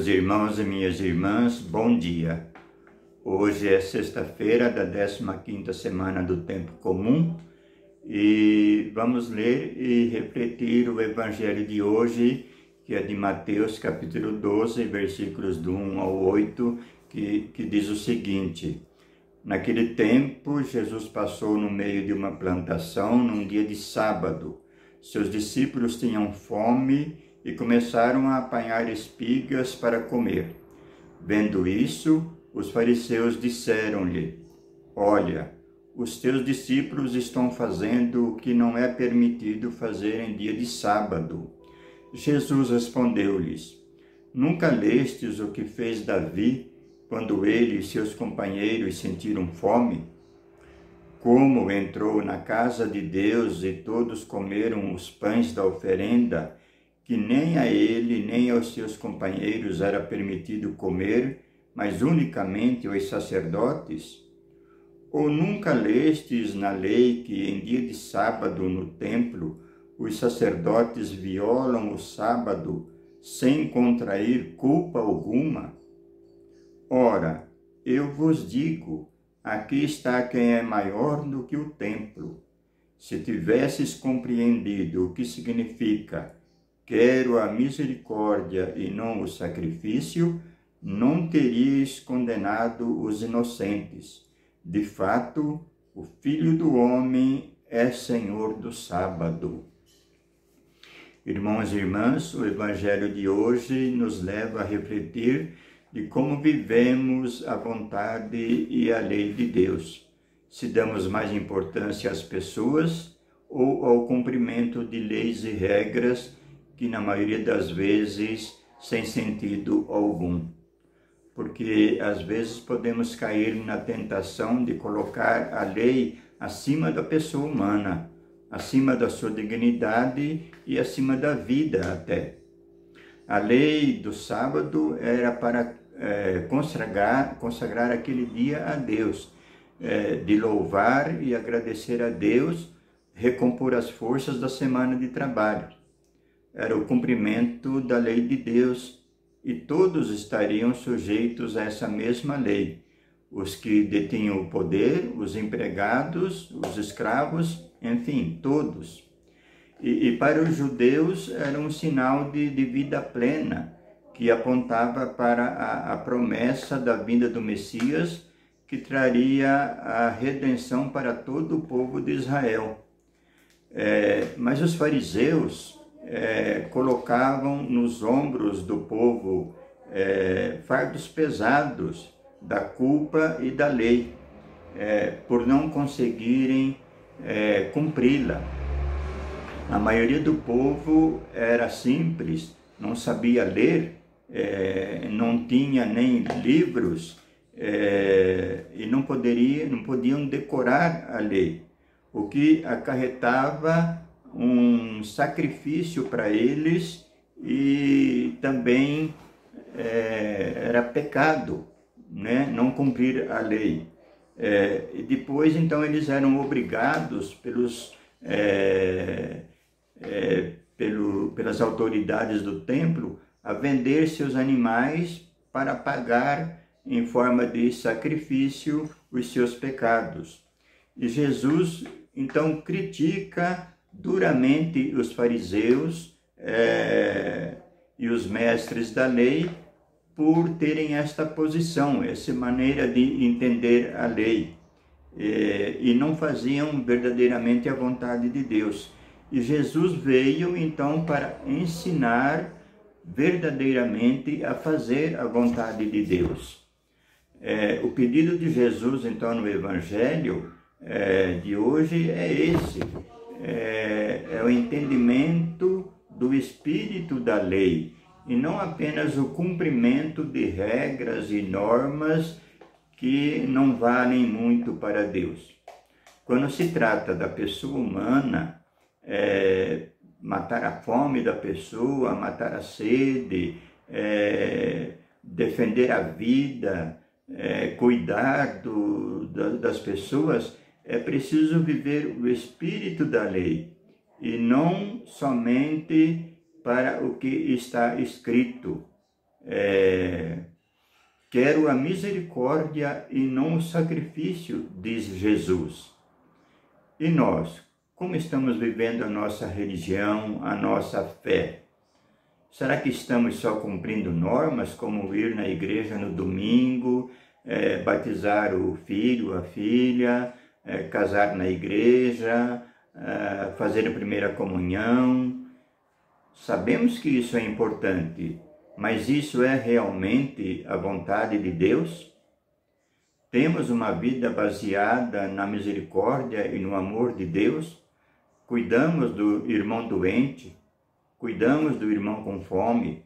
Meus irmãos e minhas irmãs, bom dia. Hoje é sexta-feira da 15ª semana do Tempo Comum e vamos ler e refletir o Evangelho de hoje, que é de Mateus capítulo 12, versículos do 1 ao 8, que diz o seguinte: Naquele tempo, Jesus passou no meio de uma plantação num dia de sábado. Seus discípulos tinham fome e começaram a apanhar espigas para comer. Vendo isso, os fariseus disseram-lhe: Olha, os teus discípulos estão fazendo o que não é permitido fazer em dia de sábado. Jesus respondeu-lhes: Nunca lestes o que fez Davi quando ele e seus companheiros sentiram fome? Como entrou na casa de Deus e todos comeram os pães da oferenda, que nem a ele nem aos seus companheiros era permitido comer, mas unicamente aos sacerdotes? Ou nunca lestes na lei que em dia de sábado no templo os sacerdotes violam o sábado sem contrair culpa alguma? Ora, eu vos digo, aqui está quem é maior do que o templo. Se tivesses compreendido o que significa quero a misericórdia e não o sacrifício, não teríeis condenado os inocentes. De fato, o Filho do Homem é Senhor do sábado. Irmãos e irmãs, o Evangelho de hoje nos leva a refletir de como vivemos a vontade e a lei de Deus. Se damos mais importância às pessoas ou ao cumprimento de leis e regras que na maioria das vezes sem sentido algum. Porque às vezes podemos cair na tentação de colocar a lei acima da pessoa humana, acima da sua dignidade e acima da vida até. A lei do sábado era para consagrar aquele dia a Deus, de louvar e agradecer a Deus, recompor as forças da semana de trabalho. Era o cumprimento da lei de Deus e todos estariam sujeitos a essa mesma lei. Os que detinham o poder, os empregados, os escravos, enfim, todos. E para os judeus era um sinal de vida plena, que apontava para a promessa da vinda do Messias, que traria a redenção para todo o povo de Israel. Mas os fariseus colocavam nos ombros do povo fardos pesados da culpa e da lei, por não conseguirem cumpri-la. A maioria do povo era simples, não sabia ler, não tinha nem livros e não podiam decorar a lei, o que acarretava um sacrifício para eles e também era pecado, né? Não cumprir a lei. E depois, então, eles eram obrigados pelas autoridades do templo a vender seus animais para pagar em forma de sacrifício os seus pecados. E Jesus, então, critica duramente os fariseus e os mestres da lei por terem esta posição, essa maneira de entender a lei, e não faziam verdadeiramente a vontade de Deus. E Jesus veio então para ensinar verdadeiramente a fazer a vontade de Deus. O pedido de Jesus então no Evangelho de hoje é esse, é o entendimento do espírito da lei e não apenas o cumprimento de regras e normas que não valem muito para Deus. Quando se trata da pessoa humana, matar a fome da pessoa, matar a sede, defender a vida, cuidar das pessoas, é preciso viver o espírito da lei e não somente para o que está escrito. Quero a misericórdia e não o sacrifício, diz Jesus. E nós, como estamos vivendo a nossa religião, a nossa fé? Será que estamos só cumprindo normas, como ir na igreja no domingo, batizar o filho, a filha, casar na igreja, fazer a primeira comunhão? Sabemos que isso é importante, mas isso é realmente a vontade de Deus? Temos uma vida baseada na misericórdia e no amor de Deus? Cuidamos do irmão doente? Cuidamos do irmão com fome?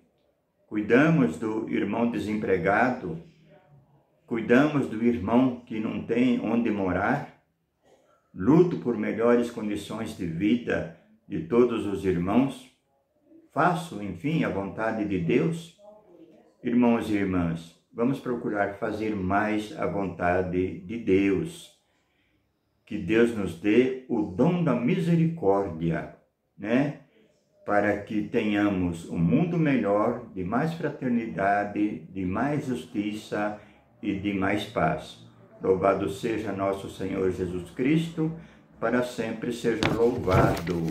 Cuidamos do irmão desempregado? Cuidamos do irmão que não tem onde morar? Luto por melhores condições de vida de todos os irmãos? Faço, enfim, a vontade de Deus? Irmãos e irmãs, vamos procurar fazer mais a vontade de Deus. Que Deus nos dê o dom da misericórdia, né? Para que tenhamos um mundo melhor, de mais fraternidade, de mais justiça e de mais paz. Louvado seja nosso Senhor Jesus Cristo, para sempre seja louvado.